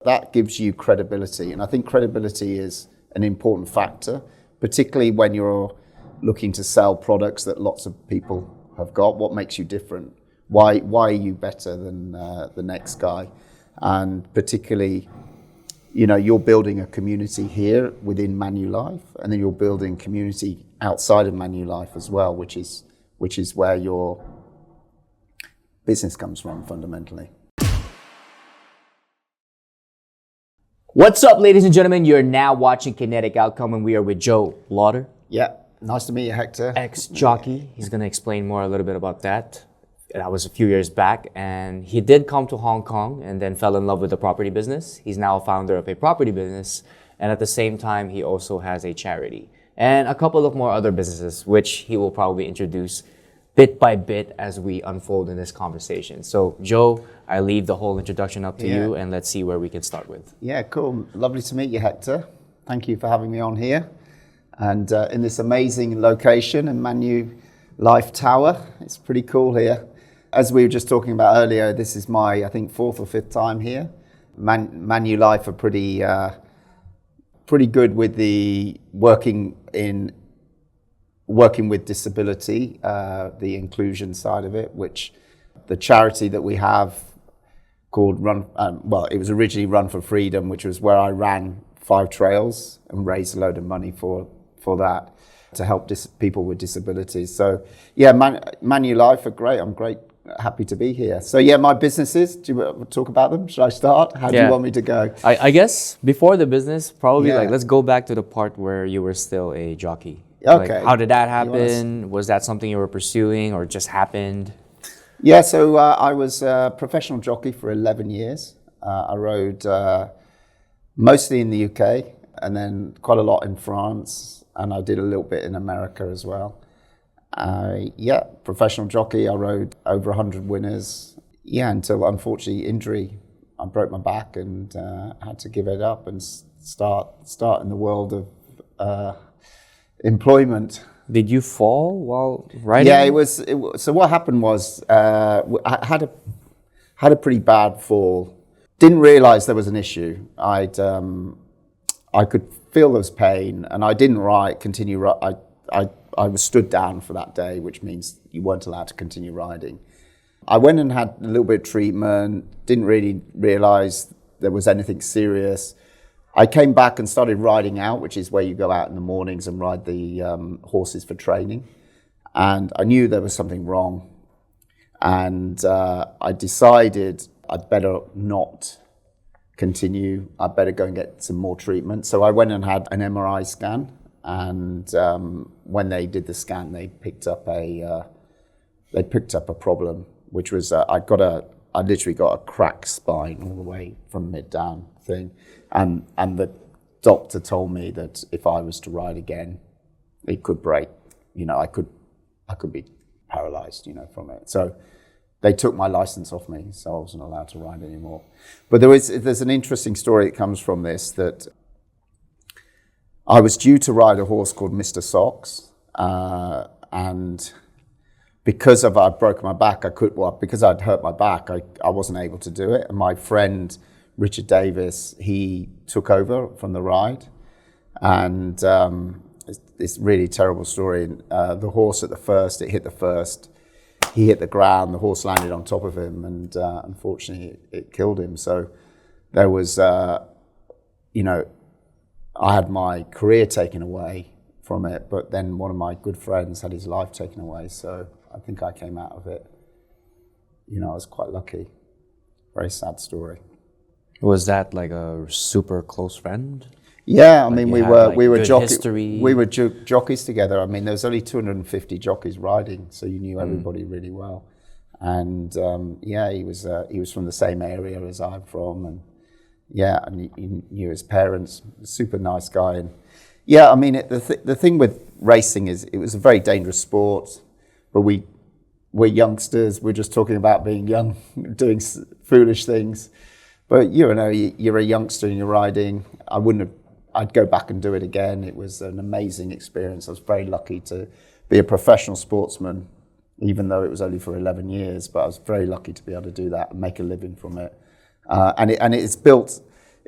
That gives you credibility. And I think credibility is an important factor, particularly when you're looking to sell products that lots of people have got. What makes you different? Why are you better than the next guy? And particularly, you're building a community here within Manulife, and then you're building community outside of Manulife as well, which is where your business comes from fundamentally. What's up, ladies and gentlemen? You're now watching Kinetic Outcome, and we are with Jo Lodder. Yeah, nice to meet you, Hector. Ex-jockey. He's going to explain a little bit about that. That was a few years back, and he did come to Hong Kong and then fell in love with the property business. He's now a founder of a property business, and at the same time, he also has a charity and a couple of more other businesses, which he will probably introduce bit by bit as we unfold in this conversation. So, Jo, I leave the whole introduction up to you, and let's see where we can start with. Yeah, cool. Lovely to meet you, Hector. Thank you for having me on here. And in this amazing location in Manulife Tower. It's pretty cool here. As we were just talking about earlier, this is my, I think, 4th or 5th time here. Manulife are pretty good with the working with disability, the inclusion side of it, which the charity that we have called it was originally Run for Freedom, which was where I ran 5 trails and raised a load of money for that to help people with disabilities. So yeah, Manulife are great. I'm happy to be here. So yeah, my businesses, do you want to talk about them? Should I start? How do you want me to go? I guess before the business, probably let's go back to the part where you were still a jockey. Okay. How did that happen? Was that something you were pursuing or just happened? Yeah, so I was a professional jockey for 11 years. I rode mostly in the UK and then quite a lot in France, and I did a little bit in America as well. Professional jockey. I rode over 100 winners. Yeah, until unfortunately injury. I broke my back and had to give it up and start in the world of employment. Did you fall while riding? Yeah, it was. So what happened was I had a pretty bad fall. Didn't realise there was an issue. I could feel there was pain, and I didn't continue. I was stood down for that day, which means you weren't allowed to continue riding. I went and had a little bit of treatment. Didn't really realise there was anything serious. I came back and started riding out, which is where you go out in the mornings and ride the horses for training. And I knew there was something wrong. And I decided I'd better not continue. I'd better go and get some more treatment. So I went and had an MRI scan. And when they did the scan, they picked up a problem, which was I literally got a cracked spine all the way from mid down thing. And the doctor told me that if I was to ride again, it could break. I could be paralyzed, from it. So they took my license off me, so I wasn't allowed to ride anymore. But there's an interesting story that comes from this, that I was due to ride a horse called Mr. Socks, and because I'd broken my back, because I'd hurt my back, I wasn't able to do it. And my friend Richard Davis, he took over from the ride, and it's a really terrible story. The horse at the first, it hit the first, he hit the ground, the horse landed on top of him, and unfortunately it killed him. So there was, I had my career taken away from it, but then one of my good friends had his life taken away. So I think I came out of it. I was quite lucky. Very sad story. Was that like a super close friend? Yeah, I mean, we were jockeys together. I mean, there was only 250 jockeys riding, so you knew everybody really well. And he was from the same area as I'm from, and he knew his parents. Super nice guy, and I mean, the thing with racing is it was a very dangerous sport, but we're youngsters. We're just talking about being young, doing foolish things. But you're a youngster and you're riding. I'd go back and do it again. It was an amazing experience. I was very lucky to be a professional sportsman, even though it was only for 11 years. But I was very lucky to be able to do that and make a living from it. And it's built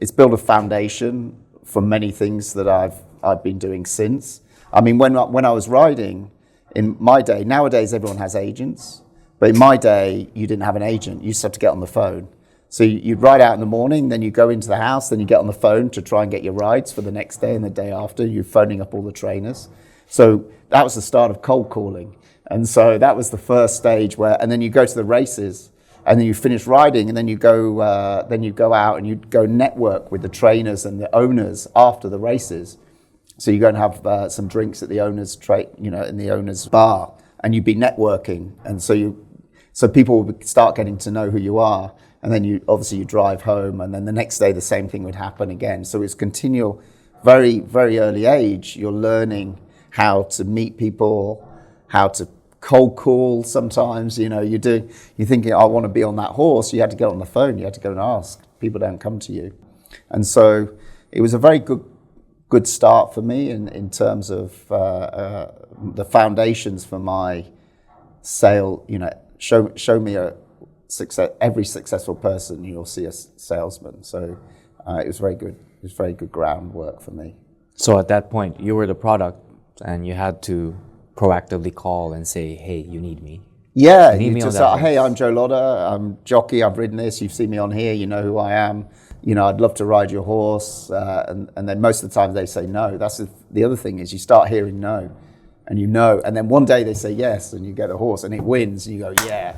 it's built a foundation for many things that I've been doing since. I mean, when I was riding in my day, nowadays everyone has agents, but in my day you didn't have an agent. You just have to get on the phone. So you'd ride out in the morning, then you go into the house, then you get on the phone to try and get your rides for the next day and the day after. You're phoning up all the trainers. So that was the start of cold calling. And so that was the first stage and then you go to the races and then you finish riding and then you go out and you go network with the trainers and the owners after the races. So you go and have some drinks at the owner's in the owner's bar, and you'd be networking. And so people would start getting to know who you are. And then you drive home, and then the next day the same thing would happen again. So it's continual, very, very early age. You're learning how to meet people, how to cold call sometimes. You're thinking, I want to be on that horse. You had to get on the phone. You had to go and ask. People don't come to you. And so it was a very good start for me in terms of the foundations for my sale. Show me a success. Every successful person, you'll see a salesman. So it was very good. It was very good groundwork for me. So at that point, you were the product, and you had to proactively call and say, "Hey, you need me." Yeah, you just say, "Hey, I'm Jo Lodder. I'm jockey. I've ridden this. You've seen me on here. You know who I am. I'd love to ride your horse." And then most of the time they say no. That's the other thing is you start hearing no. And then one day they say yes, and you get a horse, and it wins, and you go, yeah.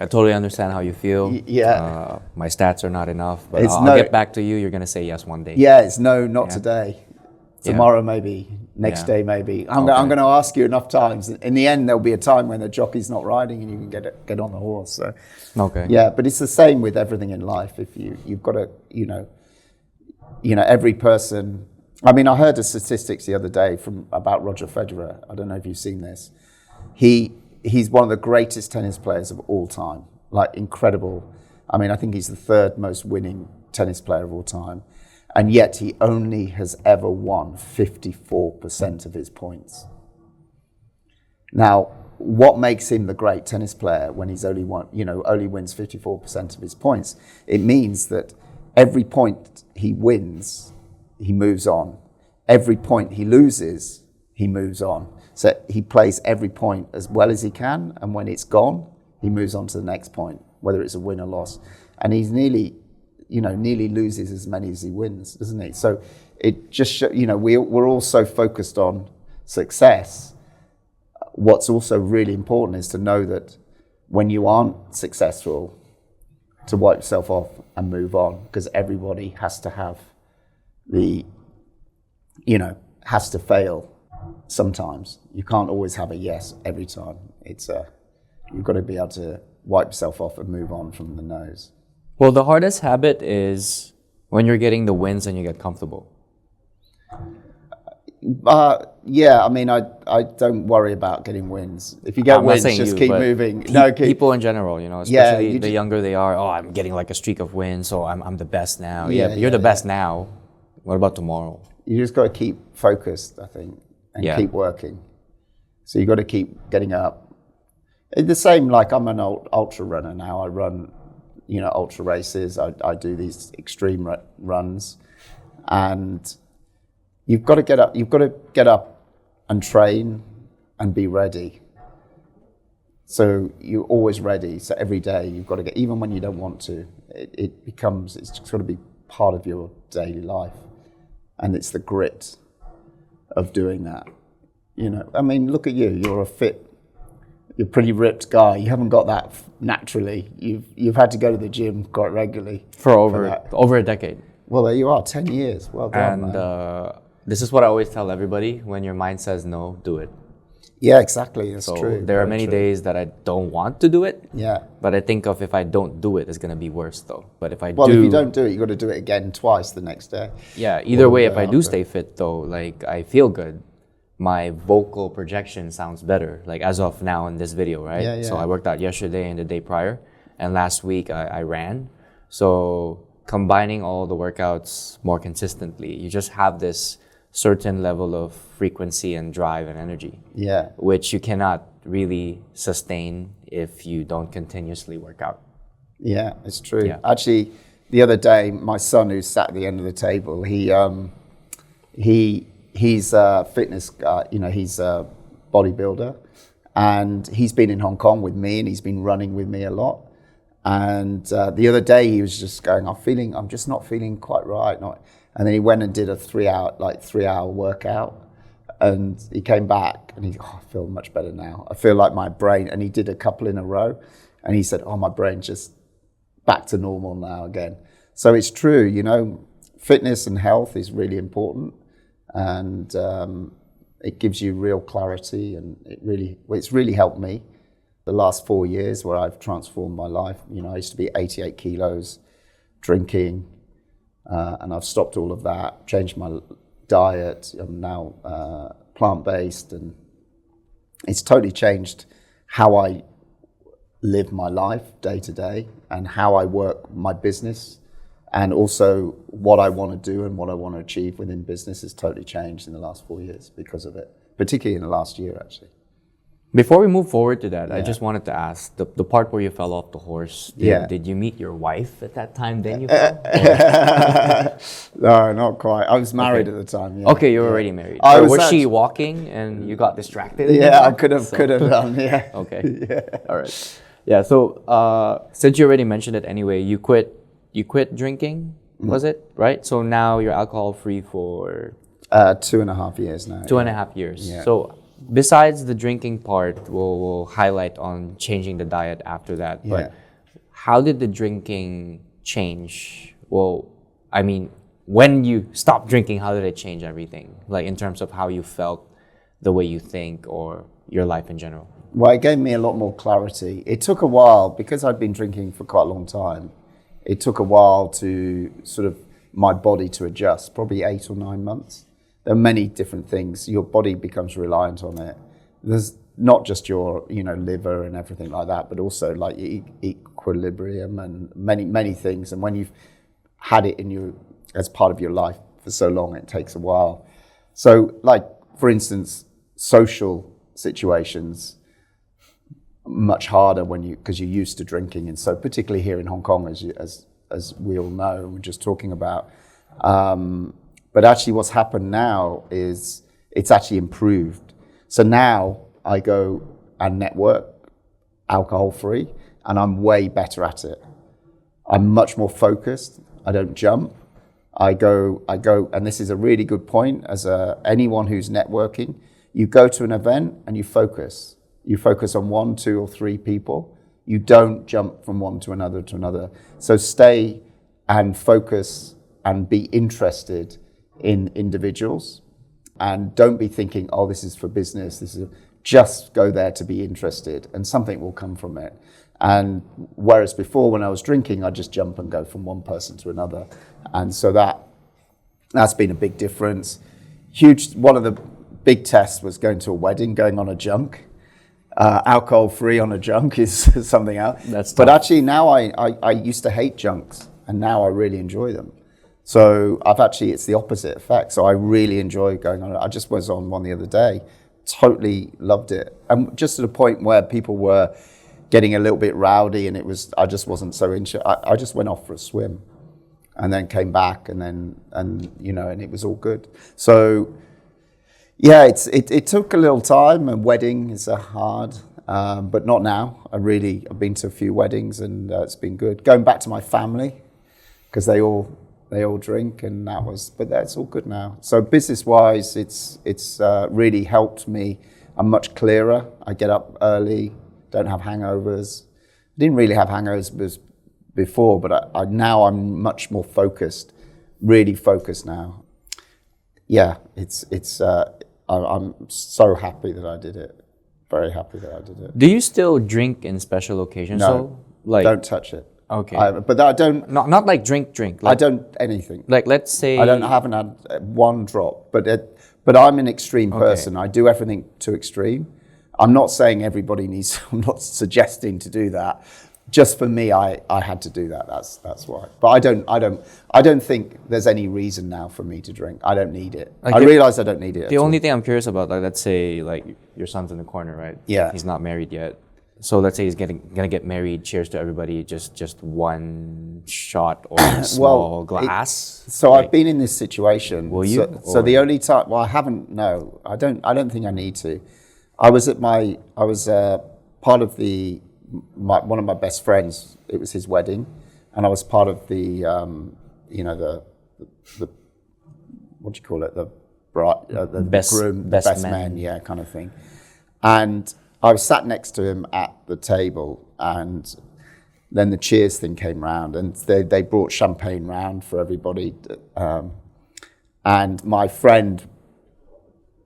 I totally understand how you feel. My stats are not enough, but I'll get back to you. You're going to say yes one day. Yeah, it's no, not today. Tomorrow maybe, next day maybe. I'm going to ask you enough times. In the end, there'll be a time when the jockey's not riding, and you can get on the horse. So, yeah, but it's the same with everything in life. If you've got to, every person. I mean, I heard the statistics the other day about Roger Federer. I don't know if you've seen this. He's one of the greatest tennis players of all time, like incredible. I mean, I think he's the third most winning tennis player of all time. And yet he only has ever won 54% of his points. Now, what makes him the great tennis player when he's only wins 54% of his points? It means that every point he wins, he moves on. Every point he loses, he moves on. So he plays every point as well as he can, and when it's gone, he moves on to the next point, whether it's a win or loss. And he's nearly loses as many as he wins, doesn't he? So it just we're all so focused on success. What's also really important is to know that when you aren't successful, to wipe yourself off and move on, because everybody has to have has to fail sometimes. You can't always have a yes every time. You've got to be able to wipe yourself off and move on from the no's. Well, the hardest habit is when you're getting the wins and you get comfortable. Yeah, I mean, I don't worry about getting wins. If you get wins, just keep moving. People in general, especially the younger they are. Oh, I'm getting like a streak of wins, so I'm the best now. You're the best now. What about tomorrow? You just got to keep focused, I think, and keep working. So you got to keep getting up. It's the same, like I'm an ultra runner now. I run, ultra races. I do these extreme runs, and you've got to get up. You've got to get up and train and be ready. So you're always ready. So every day you've got to get, even when you don't want to, it's just got to be part of your daily life. And it's the grit of doing that. I mean, look at you. You're you're a pretty ripped guy. You haven't got that naturally. You've had to go to the gym quite regularly. For over a decade. Well, there you are, 10 years. Well done, man. And this is what I always tell everybody. When your mind says no, do it. Yeah, exactly. That's true. There are many days that I don't want to do it. Yeah. But I think if I don't do it, it's going to be worse though. But if if you don't do it, you've got to do it again twice the next day. Yeah. Either way, if I do stay fit though, like I feel good. My vocal projection sounds better. Like as of now in this video, right? Yeah. So I worked out yesterday and the day prior, and last week I ran. So combining all the workouts more consistently, you just have this certain level of frequency and drive and energy, which you cannot really sustain if you don't continuously work out. Yeah, it's true. Yeah. Actually, the other day, my son, who's sat at the end of the table, he's a fitness guy. You know, he's a bodybuilder, and he's been in Hong Kong with me, and he's been running with me a lot. And the other day, he was just going, I'm just not feeling quite right. And then he went and did a 3 hour workout. And he came back and I feel much better now. I feel like my brain, and he did a couple in a row. And he said, my brain's just back to normal now again. So it's true, you know, fitness and health is really important. And it gives you real clarity, and it's really helped me the last 4 years where I've transformed my life. You know, I used to be 88 kilos drinking, and I've stopped all of that, changed my diet. I'm now plant-based, and it's totally changed how I live my life day to day and how I work my business, and also what I want to do and what I want to achieve within business has totally changed in the last 4 years because of it, particularly in the last year, actually. Before we move forward to that, I just wanted to ask, the part where you fell off the horse, did you meet your wife at that time then you fell? No, not quite. I was married at the time. Yeah. Okay, you were already married. Was she walking and you got distracted? Yeah, I could have done, yeah. Okay, all right. Yeah, so since you already mentioned it anyway, you quit drinking, was it, right? So now you're alcohol-free for? 2.5 years now. 2.5 years. Yeah. So besides the drinking part, we'll highlight on changing the diet after that. But how did the drinking change? Well, I mean, when you stopped drinking, how did it change everything? Like in terms of how you felt, the way you think, or your life in general? Well, it gave me a lot more clarity. It took a while, because I'd been drinking for quite a long time. It took a while to sort of my body to adjust, probably 8 or 9 months. There are many different things. Your body becomes reliant on it. There's not just your, liver and everything like that, but also like equilibrium and many things. And when you've had it as part of your life for so long, it takes a while. So, like for instance, social situations, much harder because you're used to drinking, and so particularly here in Hong Kong, as we all know, and we're just talking about. But actually what's happened now is it's actually improved. So now I go and network alcohol-free, and I'm way better at it. I'm much more focused. I don't jump. I go, and this is a really good point, anyone who's networking, you go to an event and you focus. You focus on 1, 2, or 3 people. You don't jump from one to another. So stay and focus and be interested in individuals, and don't be thinking, this is for business. Just go there to be interested, and something will come from it. And whereas before, when I was drinking, I'd just jump and go from one person to another. And so that's been a big difference. One of the big tests was going to a wedding, going on a junk. Alcohol-free on a junk is something else. That's tough. But actually now I used to hate junks, and now I really enjoy them. So it's the opposite effect. So I really enjoy going on. I just was on one the other day, totally loved it. And just to the point where people were getting a little bit rowdy, and I just wasn't so interested. I just went off for a swim and then came back, and it was all good. So yeah, it took a little time, and weddings are hard, but not now. I've been to a few weddings, and it's been good. Going back to my family, because they all drink, and but that's all good now. So business-wise, it's really helped me. I'm much clearer. I get up early, don't have hangovers. I didn't really have hangovers before, but now I'm much more focused, really focused now. Yeah, I'm so happy that I did it. Very happy that I did it. Do you still drink in special occasions? No, don't touch it. Okay. But I don't... Not like drink. Like, I don't anything. Like, let's say... haven't had one drop, but I'm an extreme person. I do everything to extreme. I'm not saying everybody needs... I'm not suggesting to do that. Just for me, I had to do that. That's why. But I don't think there's any reason now for me to drink. I don't need it. I realize I don't need it. The only thing I'm curious about, like, let's say, like, your son's in the corner, right? Yeah. He's not married yet. So let's say he's gonna get married. Cheers to everybody. Just one shot or a small glass. So I've been in this situation. Will you? So the only time, well, I haven't. No, I don't. I don't think I need to. I was part of one of my best friends. It was his wedding, and I was part of the what do you call it? The groom, best man, yeah, kind of thing. And I was sat next to him at the table, and then the cheers thing came round, and they brought champagne round for everybody. And my friend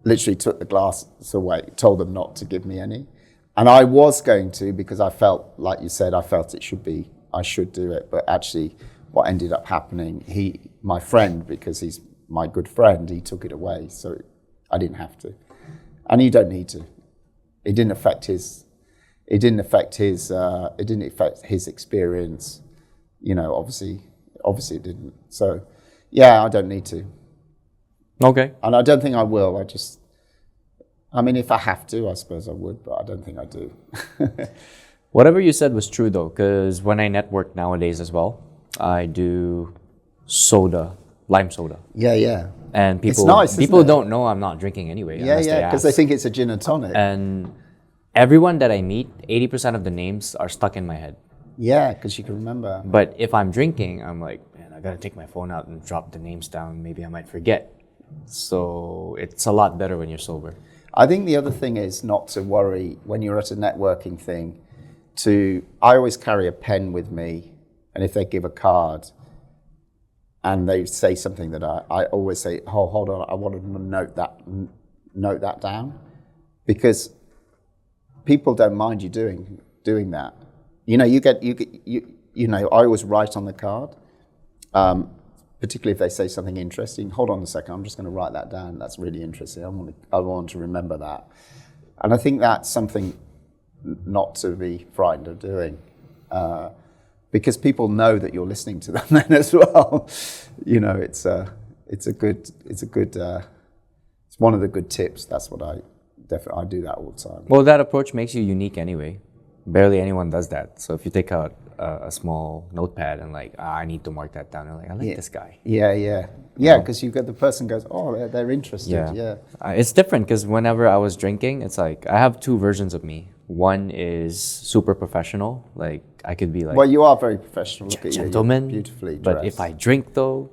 literally took the glasses away, told them not to give me any. And I was going to, because I felt, like you said, I should do it. But actually, what ended up happening, my friend, because he's my good friend, he took it away, so I didn't have to. And you don't need to. It didn't affect his experience. You know, obviously it didn't. So, yeah, I don't need to. Okay. And I don't think I will. I mean, if I have to, I suppose I would, but I don't think I do. Whatever you said was true, though, because when I network nowadays as well, I do lime soda. Yeah. And people, it's nice, people don't know I'm not drinking anyway. Yeah, because they think it's a gin and tonic. And everyone that I meet, 80% of the names are stuck in my head. Yeah, because you can remember. But if I'm drinking, I'm like, man, I gotta take my phone out and drop the names down. Maybe I might forget. So it's a lot better when you're sober. I think the other thing is not to worry when you're at a networking thing. I always carry a pen with me, and if they give a card and they say something that I always say, oh, hold on, I want to note that down, because people don't mind you doing that. You know, you know, I always write on the card, particularly if they say something interesting. Hold on a second, I'm just going to write that down. That's really interesting. I want to remember that. And I think that's something not to be frightened of doing, because people know that you're listening to them then as well. You know, it's one of the good tips. That's what I do that all the time. Well, that approach makes you unique anyway. Barely anyone does that. So if you take out a small notepad and like, I need to mark that down, and like, I like this guy. Yeah, because you get the person goes, oh, they're interested. Yeah. It's different because whenever I was drinking, it's like I have two versions of me. One is super professional, like I could be like, well, you are very professional. Look at gentleman, you, beautifully dressed. But if I drink though,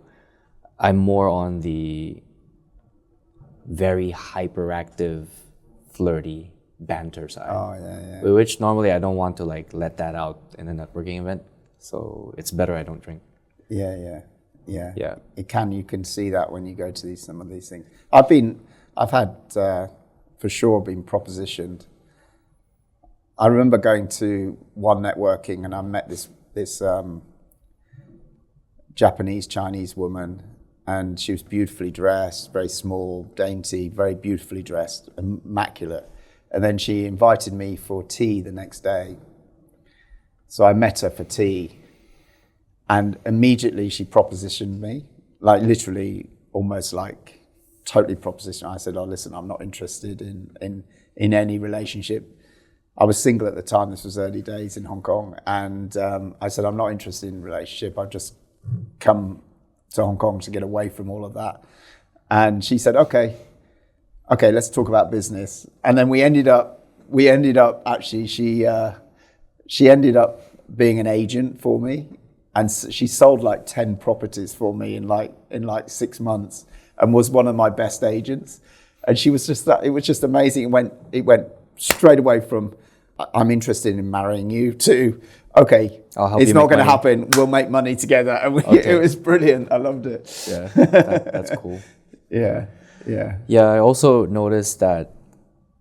I'm more on the very hyperactive, flirty banter side. Oh yeah. Which normally I don't want to like let that out in a networking event. So it's better I don't drink. Yeah. You can see that when you go to some of these things. I've had for sure been propositioned. I remember going to one networking and I met this Japanese Chinese woman, and she was beautifully dressed, very small, dainty, very beautifully dressed, immaculate. And then she invited me for tea the next day. So I met her for tea, and immediately she propositioned me, like literally almost like totally propositioned. I said, oh, listen, I'm not interested in any relationship. I was single at the time, this was early days in Hong Kong, and I said, I'm not interested in a relationship, I've just come to Hong Kong to get away from all of that. And she said, okay, let's talk about business. And then we ended up actually, she ended up being an agent for me, and she sold like 10 properties for me in like 6 months, and was one of my best agents. And she was it was just amazing. It went straight away from, I'm interested in marrying you, to, okay, it's not going to happen, we'll make money together. And it was brilliant. I loved it. Yeah, that's cool. Yeah. I also noticed that,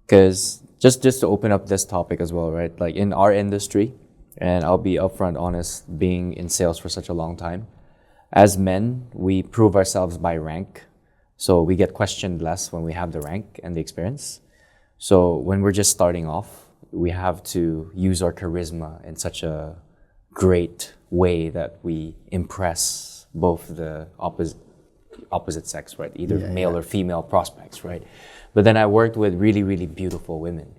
because just to open up this topic as well, right? Like in our industry, and I'll be upfront honest, being in sales for such a long time, as men, we prove ourselves by rank. So we get questioned less when we have the rank and the experience. So when we're just starting off, we have to use our charisma in such a great way that we impress both the opposite sex, right? Either male or female prospects, right? But then I worked with really, really beautiful women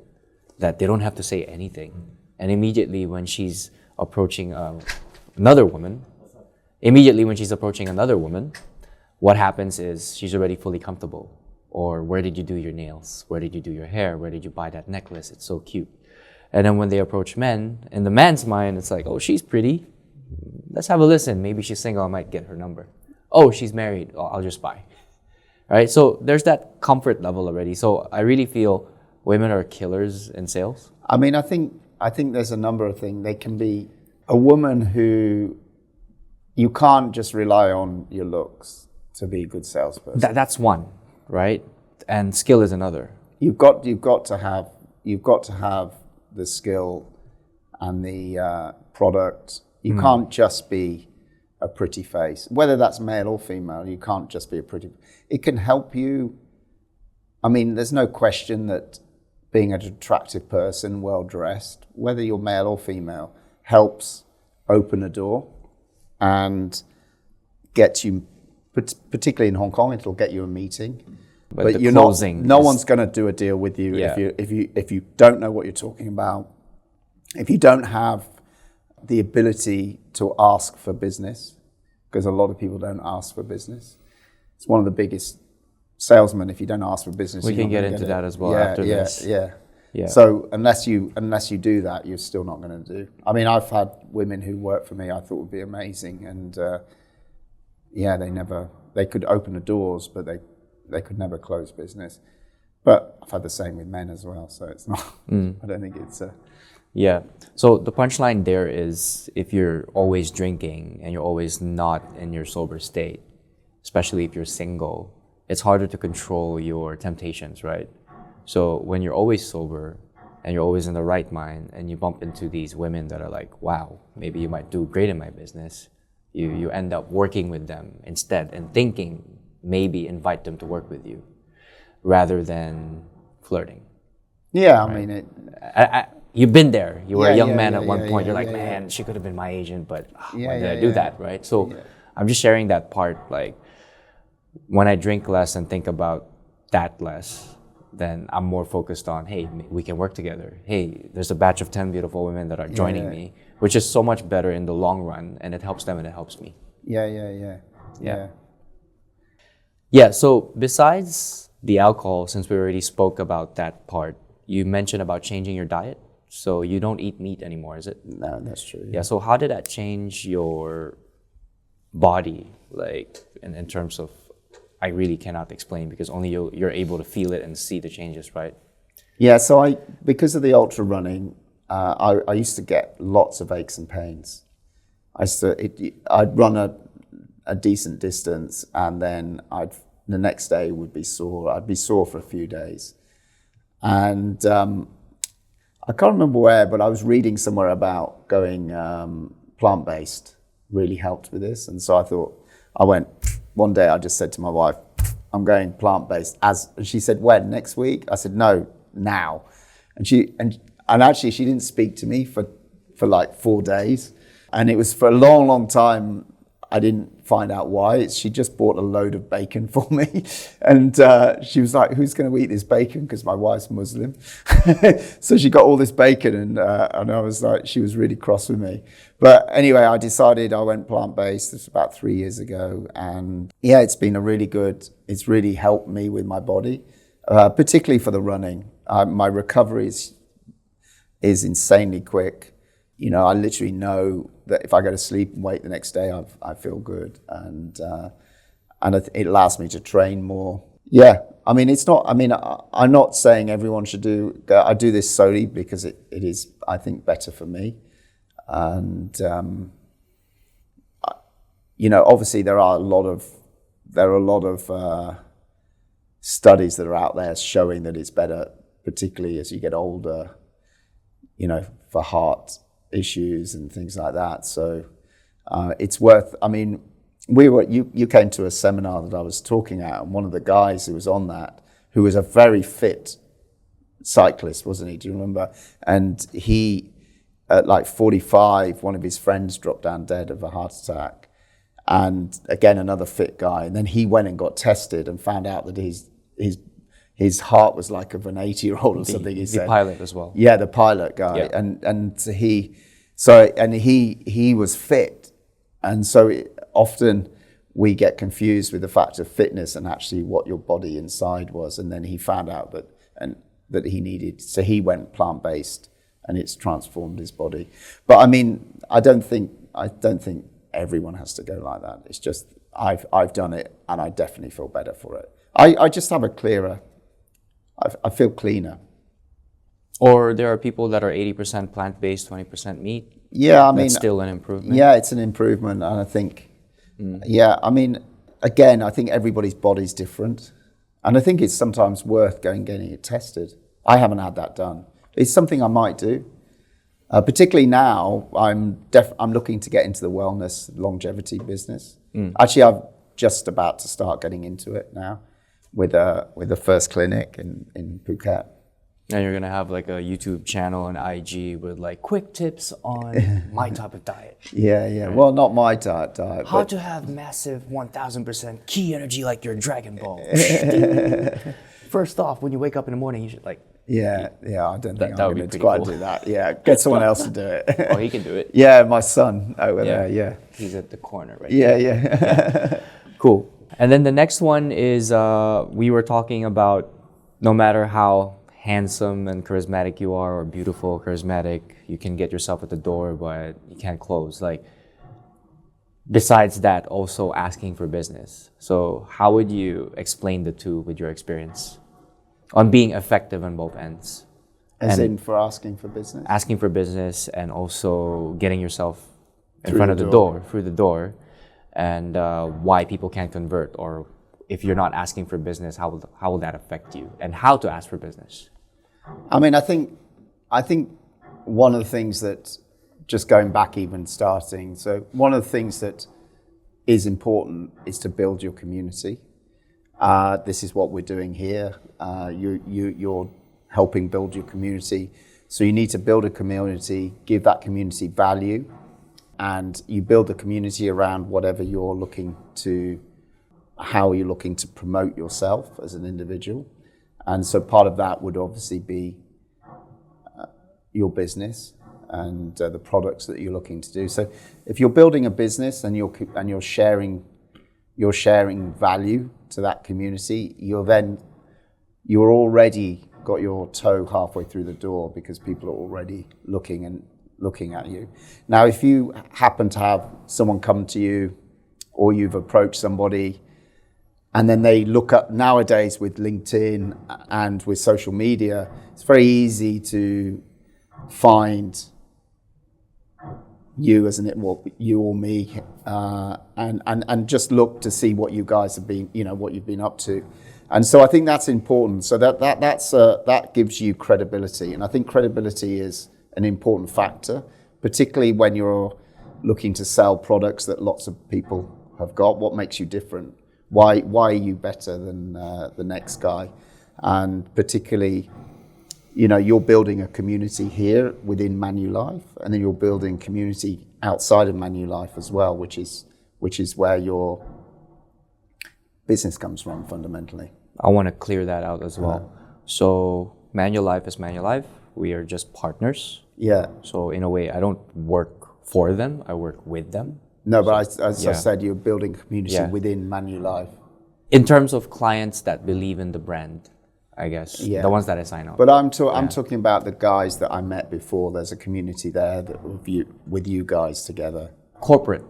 that they don't have to say anything. And immediately when she's approaching another woman, what happens is she's already fully comfortable. Or where did you do your nails? Where did you do your hair? Where did you buy that necklace? It's so cute. And then when they approach men, in the man's mind, it's like, oh, she's pretty. Let's have a listen. Maybe she's single. I might get her number. Oh, she's married. Oh, I'll just buy. Right? So there's that comfort level already. So I really feel women are killers in sales. I mean, I think there's a number of things. They can be a woman who you can't just rely on your looks to be a good salesperson. That's one, right? And skill is another. You've got to have the skill and the product. You can't just be a pretty face, whether that's male or female. You can't just be a pretty. It can help you. I mean, there's no question that being an attractive person, well dressed, whether you're male or female, helps open a door and gets you. Particularly in Hong Kong, it'll get you a meeting. But you're closing. No one's going to do a deal with you if you don't know what you're talking about. If you don't have the ability to ask for business, because a lot of people don't ask for business. It's one of the biggest salesmen. If you don't ask for business, we can get into that as well after this. Yeah. So unless you do that, you're still not going to do. I mean, I've had women who work for me I thought would be amazing, and they could open the doors, but they could never close business. But I've had the same with men as well, so it's not. I don't think it's. Yeah. So the punchline there is, if you're always drinking and you're always not in your sober state, especially if you're single, it's harder to control your temptations, right? So when you're always sober and you're always in the right mind and you bump into these women that are like, wow, maybe you might do great in my business, you end up working with them instead and thinking maybe invite them to work with you rather than flirting. Yeah, right? I mean, you've been there. You were a young man at one point. You're like, man, she could have been my agent, but why did I do that, right? So I'm just sharing that part. Like, when I drink less and think about that less, then I'm more focused on, hey, we can work together. Hey, there's a batch of 10 beautiful women that are joining me, which is so much better in the long run, and it helps them and it helps me. Yeah, so besides the alcohol, since we already spoke about that part, you mentioned about changing your diet. So you don't eat meat anymore, is it? No, that's true. Yeah, so how did that change your body, like in terms of, I really cannot explain because only you're able to feel it and see the changes, right? Yeah, so because of the ultra running, I used to get lots of aches and pains. I'd run a decent distance, and then the next day would be sore. I'd be sore for a few days. And I can't remember where, but I was reading somewhere about going plant-based really helped with this. And so one day I just said to my wife, I'm going plant-based. And she said, when? Next week? I said, no, now. And actually she didn't speak to me for like 4 days. And it was for a long, long time, I didn't find out why. She just bought a load of bacon for me. And she was like, who's going to eat this bacon? Because my wife's Muslim. So she got all this bacon, and I was like, she was really cross with me. But anyway, I decided I went plant-based. This was about 3 years ago. And yeah, it's really helped me with my body, particularly for the running. My recovery is insanely quick. You know, I literally know that if I go to sleep and wake the next day, I feel good, and it allows me to train more. Yeah, I mean, it's not. I mean, I'm not saying everyone should do. I do this solely because it is, I think, better for me, and you know, obviously there are a lot of studies that are out there showing that it's better, particularly as you get older. You know, for heart issues and things like that. So it's worth, I mean, you came to a seminar that I was talking at, and one of the guys who was on that, who was a very fit cyclist, wasn't he? Do you remember? And he, at like 45, one of his friends dropped down dead of a heart attack. And again, another fit guy. And then he went and got tested and found out that his heart was like of an 80-year-old or something. He said the pilot as well. Yeah, the pilot guy, Yeah. and he was fit, and so often we get confused with the fact of fitness and actually what your body inside was. And then he found out that he needed, so he went plant-based, and it's transformed his body. But I mean, I don't think everyone has to go like that. It's just I've done it, and I definitely feel better for it. I just have a clearer. I feel cleaner. Or there are people that are 80% plant-based, 20% meat. Yeah, I mean, that's still an improvement. Yeah, it's an improvement, and I think, yeah, I mean, again, I think everybody's body's different, and I think it's sometimes worth getting it tested. I haven't had that done. It's something I might do, particularly now. I'm looking to get into the wellness longevity business. Actually, I'm just about to start getting into it now with the first clinic in Phuket. And you're gonna have like a YouTube channel and IG with like quick tips on my type of diet. Yeah. Right? Well, not my diet. How to have massive 1000% key energy like your Dragon Ball. First off, when you wake up in the morning, you should like. Yeah. I don't think that I'm would be going to quite pretty cool. do that. Yeah, get someone else to do it. Oh, he can do it. Yeah, my son over there. Yeah. He's at the corner right Yeah. Cool. And then the next one is we were talking about no matter how handsome and charismatic you are, or beautiful, charismatic, you can get yourself at the door, but you can't close. Like, besides that, also asking for business. So how would you explain the two with your experience on being effective on both ends? As in for asking for business? Asking for business and also getting yourself in Through front the of door. through the door, and why people can't convert, or if you're not asking for business, how will that affect you, and how to ask for business? I mean, I think one of the things that, just going back even starting, so one of the things that is important is to build your community. This is what we're doing here. You're helping build your community. So you need to build a community, give that community value, and you build a community around whatever you're looking to, how you're looking to promote yourself as an individual. And so part of that would obviously be your business and the products that you're looking to do. So if you're building a business and you're sharing value to that community, you're already got your toe halfway through the door, because people are already looking at you. Now, if you happen to have someone come to you, or you've approached somebody, and then they look up, nowadays with LinkedIn and with social media, it's very easy to find you as you or me, and just look to see what you guys have been, what you've been up to. And so I think that's important. So that gives you credibility. And I think credibility is an important factor, particularly when you're looking to sell products that lots of people have got. What makes you different? Why are you better than the next guy? And particularly, you're building a community here within Manulife, and then you're building community outside of Manulife as well, which is where your business comes from fundamentally. I want to clear that out as well. So Manulife is Manulife. We are just partners. Yeah. So in a way, I don't work for them. I work with them. No, but I said, you're building community within Manulife. In terms of clients that believe in the brand, I guess. Yeah. The ones that I sign up. But I'm talking about the guys that I met before. There's a community there that with you guys together. Corporate,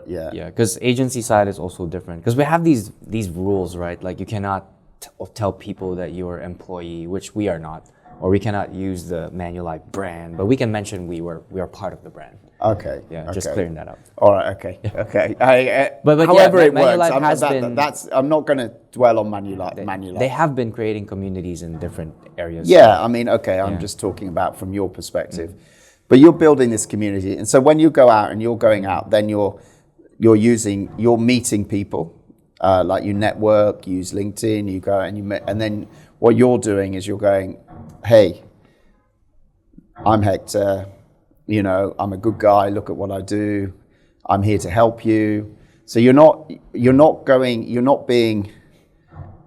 yeah. Yeah, because agency side is also different. Because we have these rules, right? Like you cannot tell people that you're an employee, which we are not. Or we cannot use the Manulife brand, but we can mention we are part of the brand. Okay. Yeah, okay. Just clearing that up. All right. Okay. Okay. But however it Manulife works, I'm not going to dwell on Manulife. They have been creating communities in different areas. Yeah. I mean, okay. I'm just talking about from your perspective, but you're building this community, and so when you go out and you're going out, then you're meeting people, like you network, you use LinkedIn, you go and then what you're doing is you're going, hey, I'm Hector, I'm a good guy, look at what I do, I'm here to help you. So you're not being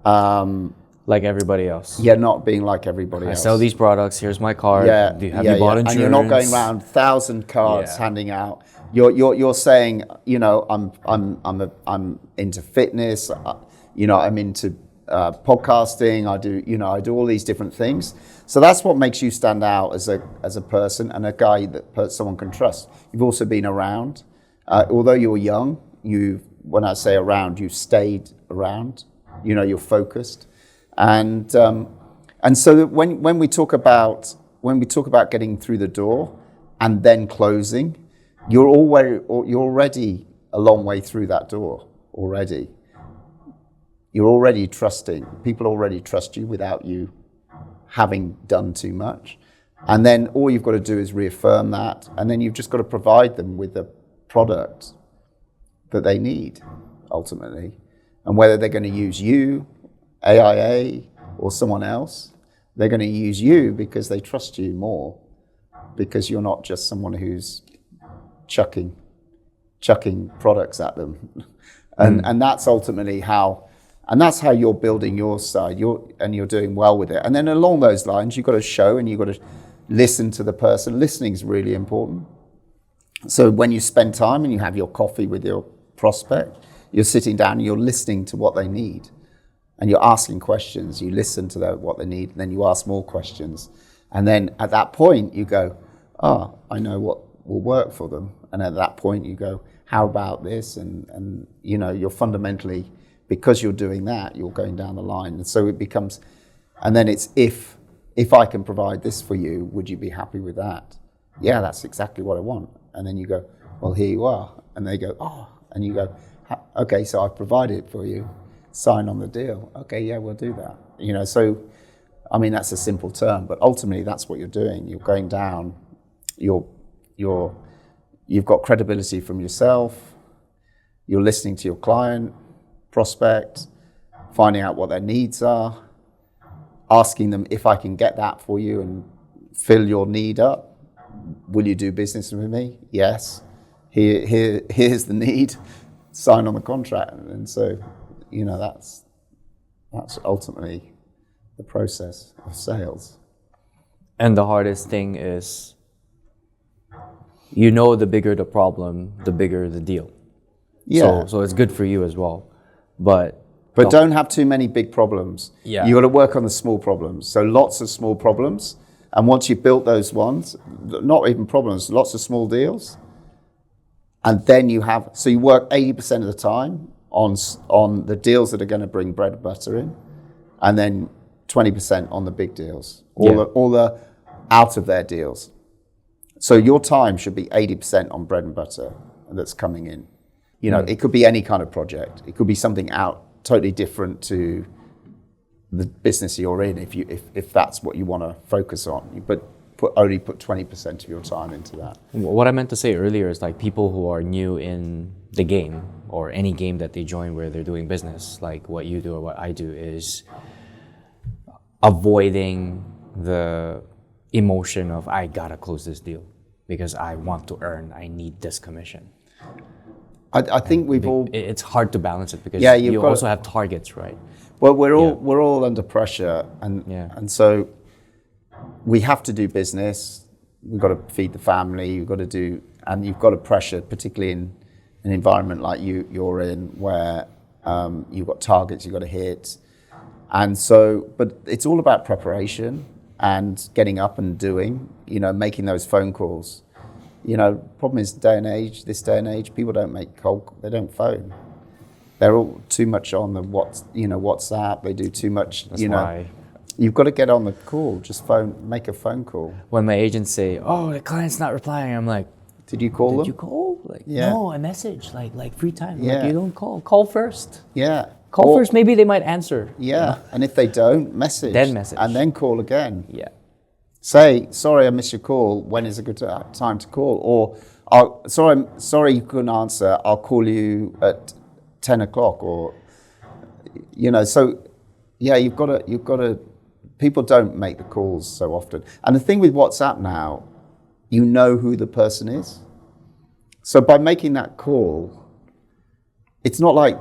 like like everybody else. Yeah, not being like everybody else. I sell these products. Here's my card. Yeah, Have you bought insurance? And you're not going around 1,000 cards handing out. You're saying, you know, I'm into fitness. You know, I'm into podcasting. I do all these different things. So that's what makes you stand out as a person and a guy that someone can trust. You've also been around, although you're young. When I say around, you stayed around. You know, you're focused, and so that when we talk about getting through the door and then closing, you're already a long way through that door already. You're already trusting. People already trust you without you having done too much. And then all you've got to do is reaffirm that. And then you've just got to provide them with the product that they need, ultimately. And whether they're going to use you, AIA, or someone else, they're going to use you because they trust you more, because you're not just someone who's chucking products at them. And that's ultimately how... And that's how you're building your side, you're doing well with it. And then along those lines, you've got to show and you've got to listen to the person. Listening is really important. So when you spend time and you have your coffee with your prospect, you're sitting down and you're listening to what they need. And you're asking questions. You listen to what they need, and then you ask more questions. And then at that point, you go, I know what will work for them. And at that point, you go, how about this? And you know, you're fundamentally... Because you're doing that, you're going down the line. And so it becomes, and then it's if I can provide this for you, would you be happy with that? Yeah, that's exactly what I want. And then you go, well, here you are. And they go, and you go, okay, so I've provided it for you. Sign on the deal. Okay, yeah, we'll do that. You know, so, I mean, that's a simple term, but ultimately that's what you're doing. You're going down, you've got credibility from yourself, you're listening to your client, prospect, finding out what their needs are, asking them if I can get that for you and fill your need up. Will you do business with me? Yes. Here's the need. Sign on the contract. And so, you know, that's ultimately the process of sales. And the hardest thing is, you know, the bigger the problem, the bigger the deal. Yeah. So it's good for you as well. But don't have too many big problems. Yeah. You got to work on the small problems. So lots of small problems. And once you've built those ones, not even problems, lots of small deals. And then you work 80% of the time on the deals that are going to bring bread and butter in. And then 20% on the big deals, all the out of their deals. So your time should be 80% on bread and butter that's coming in. You know, it could be any kind of project. It could be something totally different to the business you're in, if that's what you want to focus on. But only put 20% of your time into that. What I meant to say earlier is, like, people who are new in the game, or any game that they join where they're doing business, like what you do or what I do, is avoiding the emotion of, I gotta close this deal because I want to earn, I need this commission. I think it's hard to balance it because you also have targets, right? Well, we're all under pressure, and so we have to do business. We've got to feed the family. You've got to pressure, particularly in an environment like you're in, where you've got targets you've got to hit, and so. But it's all about preparation and getting up and doing. You know, making those phone calls. You know, problem is this day and age, people don't make they don't phone. They're all too much on the WhatsApp. They do too much. That's why. You've got to get on the call. Just make a phone call. When my agents say, "Oh, the client's not replying," I'm like, "Did you call them? Did you call?" Like, no, a message, like free time. Yeah. Like, you don't call. Call first. Yeah. Call first. Maybe they might answer. Yeah. You know? And if they don't, message. Then message. And then call again. Yeah. Say, sorry, I missed your call. When is a good time to call? Or, sorry, you couldn't answer. I'll call you at 10 o'clock. Or, you know, so yeah, you've got to. People don't make the calls so often. And the thing with WhatsApp now, you know who the person is. So by making that call, it's not like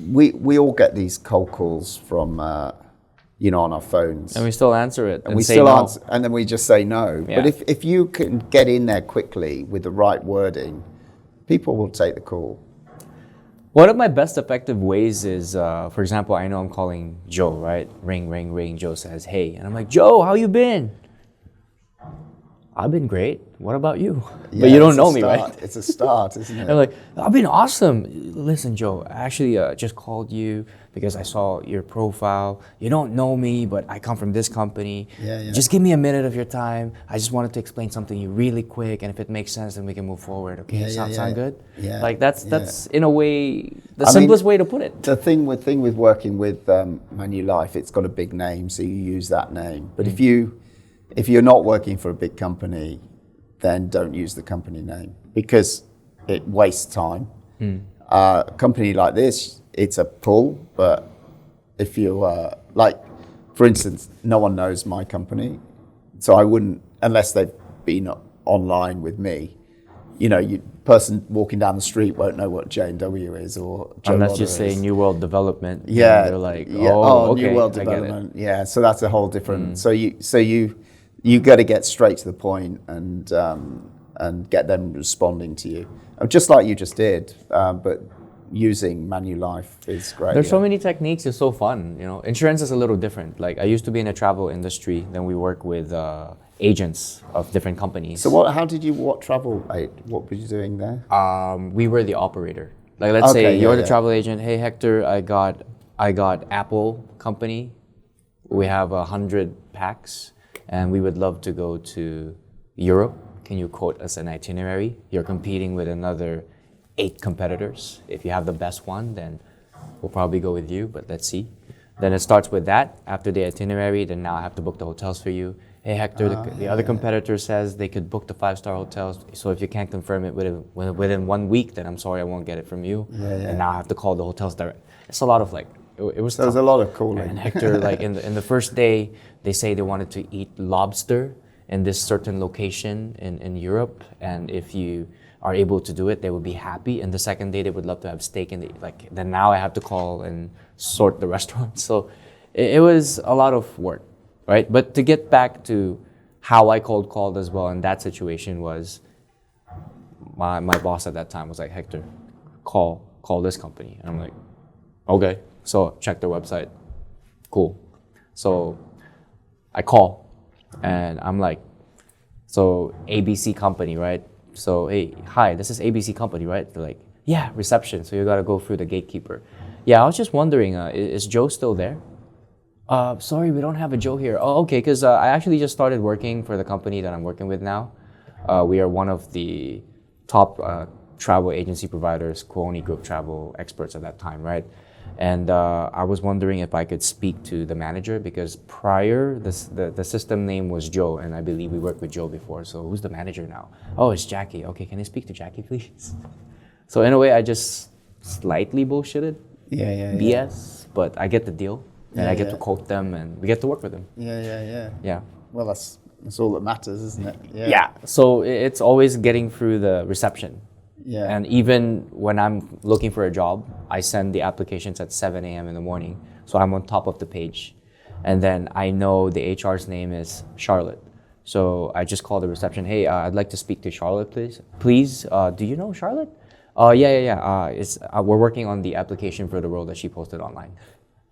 we all get these cold calls from on our phones. And we still answer it. And we say still no. answer, and then we just say no. Yeah. But if you can get in there quickly with the right wording, people will take the call. One of my best effective ways is, for example, I know I'm calling Joe, right? Ring, ring, ring. Joe says, hey. And I'm like, Joe, how you been? I've been great. What about you? Yeah, but you don't know me, right? It's a start, isn't it? I'm like, I've been awesome. Listen, Joe, I actually just called you because I saw your profile. You don't know me, but I come from this company. Yeah. Just give me a minute of your time. I just wanted to explain something to you really quick, and if it makes sense, then we can move forward. Okay, sound good? Yeah. Like that's in a way the simplest way to put it. The thing with working with Manulife, it's got a big name, so you use that name. But if you're not working for a big company, then don't use the company name because it wastes time. A company like this, it's a pull, but if you like, for instance, no one knows my company, so I wouldn't, unless they've been online with me. Person walking down the street won't know what J&W is or Jo Unless Lodder you say is. New World Development. Yeah, they're like, New okay, World I get it. Development. Yeah, so that's a whole different. So you got to get straight to the point and get them responding to you, just like you just did. But using Manulife is great. There's so many techniques. It's so fun. Insurance is a little different. Like I used to be in the travel industry. Then we work with agents of different companies. So what were you doing there? We were the operator. Like let's say you're the travel agent. Hey Hector, I got Apple company. We have 100 packs. And we would love to go to Europe. Can you quote us an itinerary? You're competing with another 8 competitors. If you have the best one, then we'll probably go with you, but let's see. Then it starts with that. After the itinerary, then now I have to book the hotels for you. Hey Hector, the other competitor says they could book the 5-star hotels. So if you can't confirm it within 1 week, then I'm sorry, I won't get it from you. And now I have to call the hotels direct. It's a lot of it was. There's a lot of calling. And Hector, in the first day, they say they wanted to eat lobster in this certain location in Europe, and if you are able to do it, they would be happy. And the second day, they would love to have steak. And then now I have to call and sort the restaurant. So it was a lot of work, right? But to get back to how I called as well in that situation was my boss at that time was like, Hector, call this company. And I'm like, okay. So check their website. Cool. So I call and I'm like, so ABC company, right? So, hey, hi, this is ABC company, right? They're like, yeah, reception. So you got to go through the gatekeeper. Yeah, I was just wondering, is Joe still there? Sorry, we don't have a Joe here. Oh, okay, because I actually just started working for the company that I'm working with now. We are one of the top travel agency providers, 𝗀𝗨 Group travel experts at that time, right? And I was wondering if I could speak to the manager because prior, the system name was Joe, and I believe we worked with Joe before. So who's the manager now? Oh, it's Jackie. Okay, can I speak to Jackie, please? So in a way, I just slightly bullshitted. BS, but I get the deal, and I get to quote them, and we get to work with them. Yeah. Well, that's all that matters, isn't it? Yeah. So it's always getting through the reception. Yeah. And even when I'm looking for a job, I send the applications at 7 a.m. in the morning. So I'm on top of the page. And then I know the HR's name is Charlotte. So I just call the reception. Hey, I'd like to speak to Charlotte, please. Please, do you know Charlotte? Yeah. We're working on the application for the role that she posted online.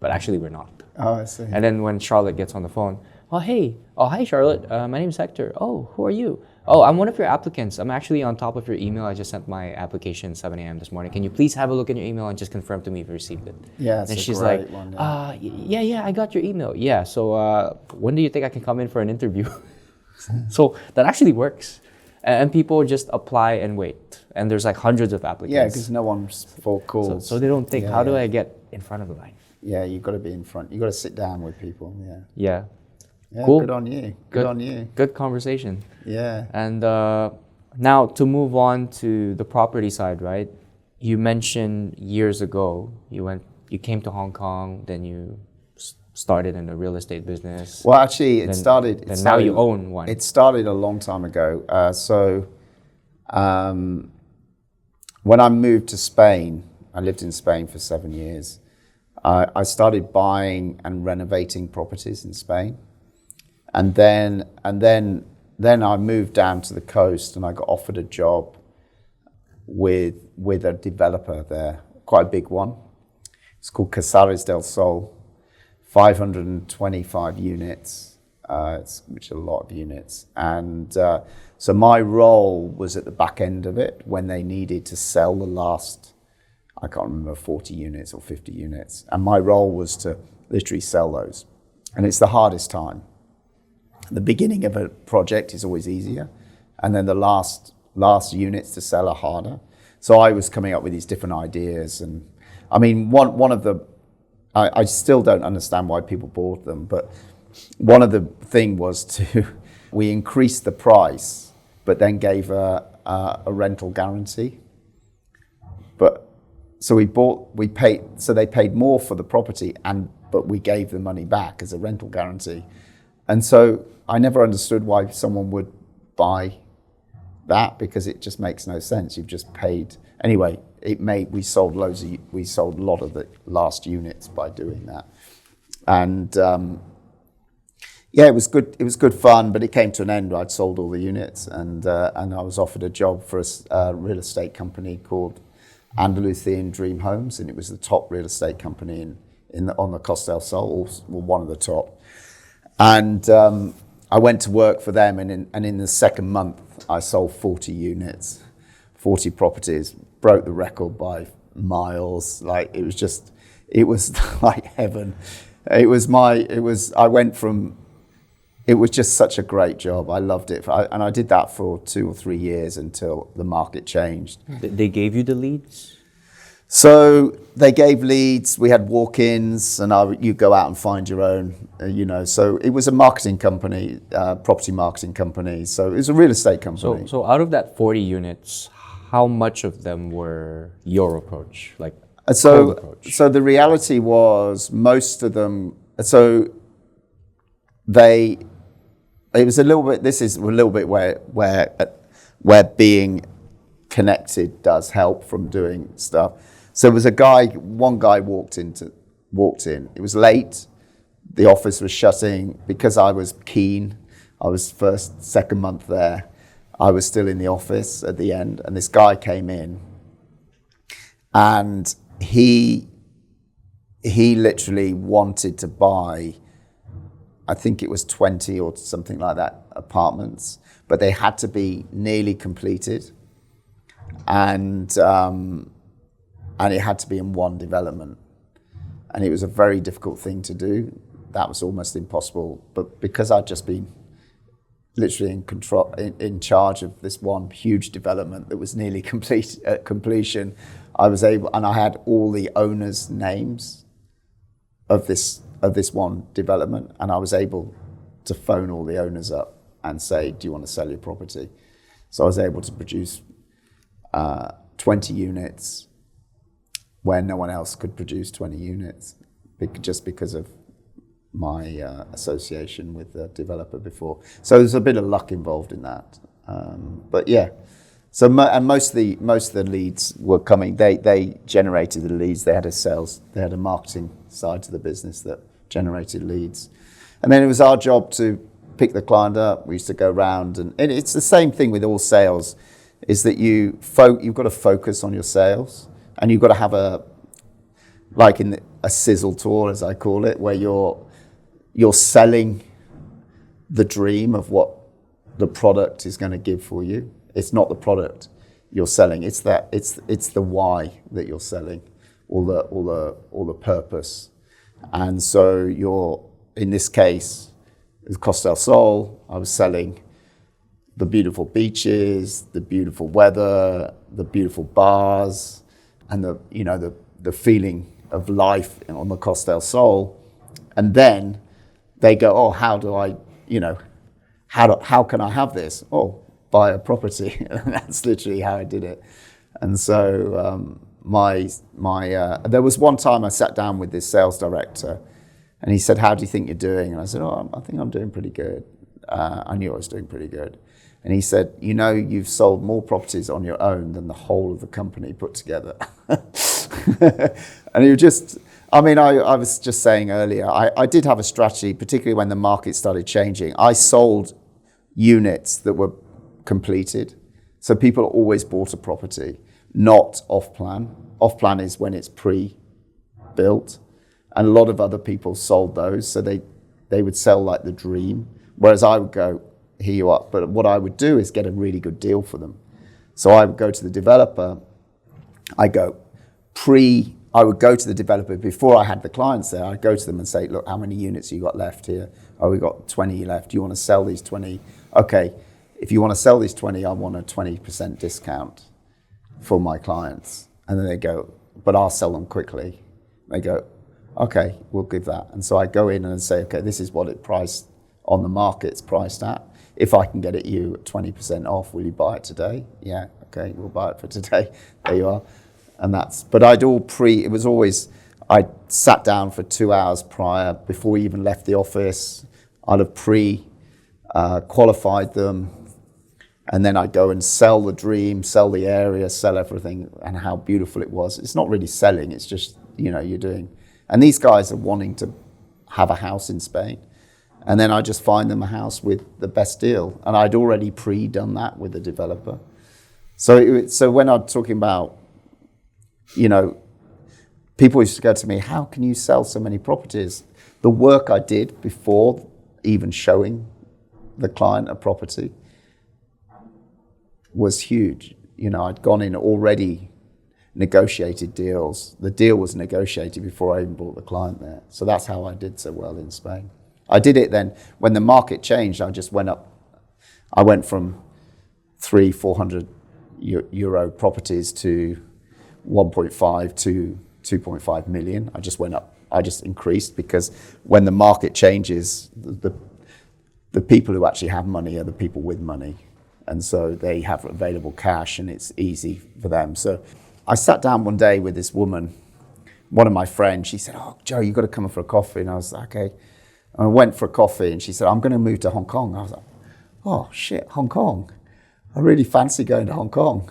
But actually, we're not. Oh, I see. And then when Charlotte gets on the phone, hi, Charlotte. My name's Hector. Oh, who are you? Oh, I'm one of your applicants. I'm actually on top of your email. I just sent my application 7 a.m. this morning. Can you please have a look in your email and just confirm to me if you received it? Yeah, and she's like, yeah, I got your email. Yeah, so when do you think I can come in for an interview? So that actually works. And people just apply and wait. And there's like hundreds of applicants. Yeah, because no one's for calls. So they don't think, how do I get in front of the line? Yeah, you've got to be in front. You've got to sit down with people. Yeah. Yeah, cool. Good on you. Good on you. Good conversation. Yeah. And now to move on to the property side, right? You mentioned years ago you came to Hong Kong, then you started in the real estate business. Well, actually, it started. Now you own one. It started a long time ago. When I moved to Spain, I lived in Spain for 7 years. I started buying and renovating properties in Spain, and then I moved down to the coast, and I got offered a job with a developer there, quite a big one. It's called Casares del Sol, 525 units, which is a lot of units. And so my role was at the back end of it when they needed to sell the last, I can't remember, 40 units or 50 units. And my role was to literally sell those. And it's the hardest time. The beginning of a project is always easier. And then the last units to sell are harder. So I was coming up with these different ideas. And I mean, one of the, I still don't understand why people bought them, but one of the thing was we increased the price, but then gave a rental guarantee. So they paid more for the property, but we gave the money back as a rental guarantee. And so I never understood why someone would buy that, because it just makes no sense. You've just paid. Anyway, we sold a lot of the last units by doing that. And yeah, it was good. It was good fun, but it came to an end. I'd sold all the units, and I was offered a job for a real estate company called Andalusian Dream Homes, and it was the top real estate company on the Costa del Sol, or one of the top. And I went to work for them, and in the second month, I sold 40 units, 40 properties, broke the record by miles. Like, it was like heaven. It was just such a great job. I loved it. And I did that for 2 or 3 years until the market changed. They gave you the leads? So they gave leads, we had walk-ins, and you go out and find your own, So it was a marketing company, property marketing company. So it was a real estate company. So out of that 40 units, how much of them were your approach, like cold approach? So the reality was most of them, it was a little bit, this is a little bit where being connected does help from doing stuff. So it was one guy walked in. It was late. The office was shutting. Because I was keen, I was second month there. I was still in the office at the end, and this guy came in, and he literally wanted to buy, I think it was 20 or something like that, apartments, but they had to be nearly completed, and it had to be in one development. And it was a very difficult thing to do. That was almost impossible. But because I'd just been literally in charge of this one huge development that was nearly completion, I was able, and I had all the owners' names of this one development, and I was able to phone all the owners up and say, do you want to sell your property? So I was able to produce 20 units where no one else could produce 20 units, just because of my association with the developer before. So there's a bit of luck involved in that. But yeah, so and most of the leads were coming. They generated the leads. They had a marketing side to the business that generated leads, and then it was our job to pick the client up. We used to go around, and it's the same thing with all sales, is that you've got to focus on your sales, and you've got to have a sizzle tour, as I call it, where you're selling the dream of what the product is going to give for you. It's not the product you're selling. It's the why that you're selling, or the purpose. And so in this case, with Costa del Sol, I was selling the beautiful beaches, the beautiful weather, the beautiful bars, and the feeling of life on the Costa del Sol. And then they go, oh, how can I have this? Oh, buy a property. And that's literally how I did it. And so there was one time I sat down with this sales director, and he said, how do you think you're doing? And I said, oh, I think I'm doing pretty good. I knew I was doing pretty good. And he said, you've sold more properties on your own than the whole of the company put together. And I mean, I was just saying earlier, I did have a strategy, particularly when the market started changing. I sold units that were completed. So people always bought a property, not off-plan. Off-plan is when it's pre-built. And a lot of other people sold those. So they would sell like the dream. Whereas I would go, here you are. But what I would do is get a really good deal for them. So I would go to the developer. I would go to the developer before I had the clients there. I'd go to them and say, look, how many units you got left here? Oh, we got 20 left. Do you want to sell these 20? Okay, if you want to sell these 20, I want a 20% discount for my clients. And then they go, but I'll sell them quickly. They go, okay, we'll give that. And so I go in and say, okay, this is what it priced on the market's priced at. If I can get it you at 20% off, will you buy it today? Yeah, okay, we'll buy it for today. There you are. And but I'd it was always, I'd sat down for 2 hours prior, before we even left the office. I'd have qualified them, and then I'd go and sell the dream, sell the area, sell everything, and how beautiful it was. It's not really selling, it's just, you're doing. And these guys are wanting to have a house in Spain. And then I just find them a house with the best deal. And I'd already done that with the developer. So when I'm talking about, people used to go to me, how can you sell so many properties? The work I did before even showing the client a property was huge. I'd gone in already negotiated deals. The deal was negotiated before I even brought the client there. So that's how I did so well in Spain. I did it then, when the market changed, I just went up. I went from 400 euro properties to 1.5 to 2.5 million. I just went up. I just increased, because when the market changes, the people who actually have money are the people with money. And so they have available cash and it's easy for them. So I sat down one day with this woman, one of my friends. She said, oh, Joe, you've got to come in for a coffee. And I was like, okay. And I went for a coffee and she said, I'm going to move to Hong Kong. I was like, oh, shit, Hong Kong. I really fancy going to Hong Kong.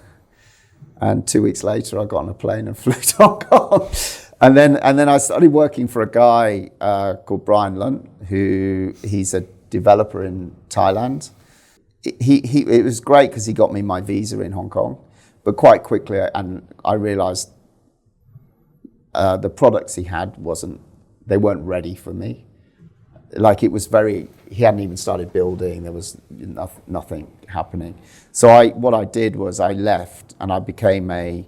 And 2 weeks later, I got on a plane and flew to Hong Kong. And then I started working for a guy called Brian Lunt, he's a developer in Thailand. It was great because he got me my visa in Hong Kong. But quite quickly, and I realized the products he had they weren't ready for me. Like he hadn't even started building, there was nothing happening. So what I did was I left and I became a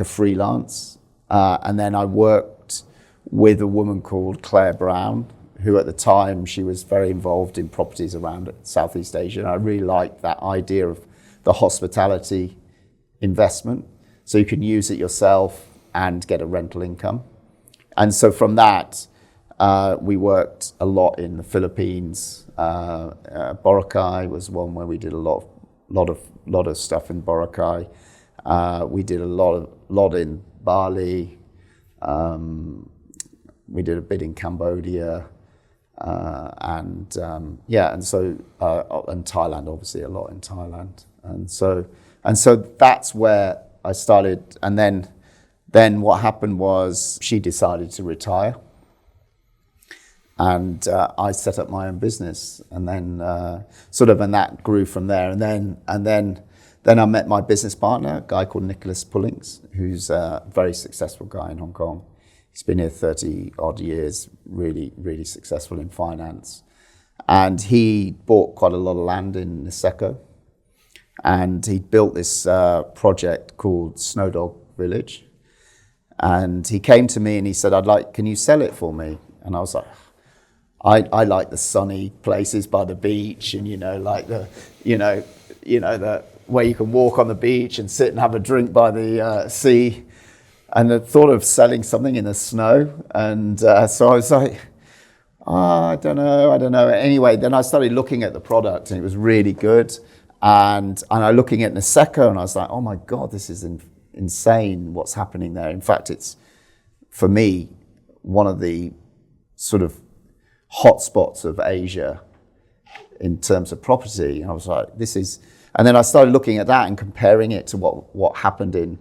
freelance. And then I worked with a woman called Claire Brown, who at the time, she was very involved in properties around Southeast Asia. And I really liked that idea of the hospitality investment. So you can use it yourself and get a rental income. And so from that, we worked a lot in the Philippines. Boracay was one where we did a lot of stuff in Boracay. We did a lot in Bali. We did a bit in Cambodia, and Thailand, obviously a lot in Thailand. And so that's where I started. And then what happened was she decided to retire. And I set up my own business, and then and that grew from there. And then I met my business partner, a guy called Nicholas Pullings, who's a very successful guy in Hong Kong. He's been here 30 odd years, really, really successful in finance. And he bought quite a lot of land in Niseko. And he built this project called Snowdog Village. And he came to me and he said, can you sell it for me? And I was like, I like the sunny places by the beach, and the where you can walk on the beach and sit and have a drink by the sea. And I thought of selling something in the snow, and so I was like, I don't know. Anyway, then I started looking at the product, and it was really good. And I looking at Niseko, and I was like, oh my God, this is insane what's happening there. In fact, it's, for me, one of the sort of hotspots of Asia in terms of property. And I was like, and then I started looking at that and comparing it to what happened in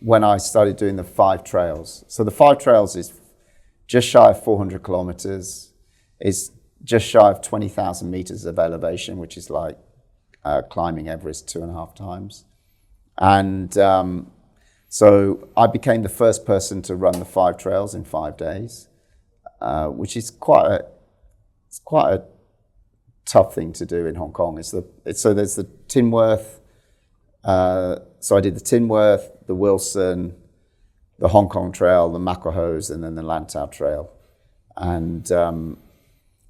when I started doing the 5 trails. So the 5 trails is just shy of 400 kilometers. It's just shy of 20,000 meters of elevation, which is like climbing Everest 2.5 times. And so I became the first person to run the 5 trails in 5 days, which is quite a tough thing to do in Hong Kong. So there's the Tinworth. So I did the Tinworth, the Wilson, the Hong Kong Trail, the Mak-O-Hos, and then the Lantau Trail. And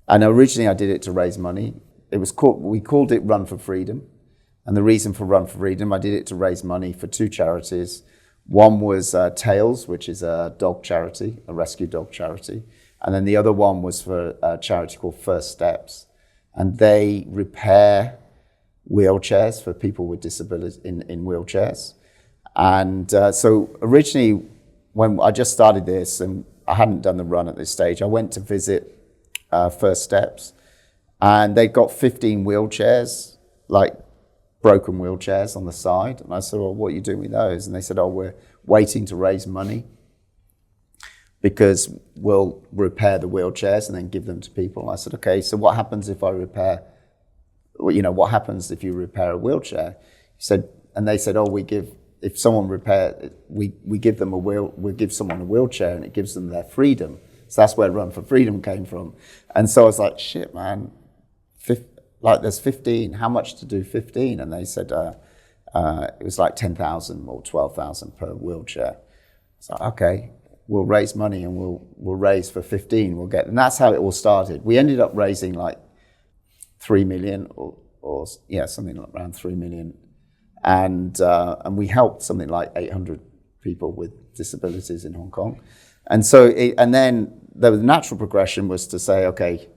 originally I did it to raise money. We called it Run for Freedom. And the reason for Run for Freedom, I did it to raise money for 2 charities. One was Tails, which is a dog charity, a rescue dog charity. And then the other one was for a charity called First Steps. And they repair wheelchairs for people with disabilities in wheelchairs. And so originally, when I just started this and I hadn't done the run at this stage, I went to visit First Steps, and they got 15 wheelchairs, like broken wheelchairs on the side. And I said, well, what are you doing with those? And they said, oh, we're waiting to raise money because we'll repair the wheelchairs and then give them to people. And I said, okay, so what happens if I repair, what happens if you repair a wheelchair? He said, and they said, oh, if someone we give them we give someone a wheelchair and it gives them their freedom. So that's where Run for Freedom came from. And so I was like, shit, man, there's 15, how much to do 15? And they said, it was like 10,000 or 12,000 per wheelchair. So okay, we'll raise money and we'll raise for 15. And that's how it all started. We ended up raising like 3 million or something like around 3 million. And we helped something like 800 people with disabilities in Hong Kong. And so, and then the natural progression was to say, okay,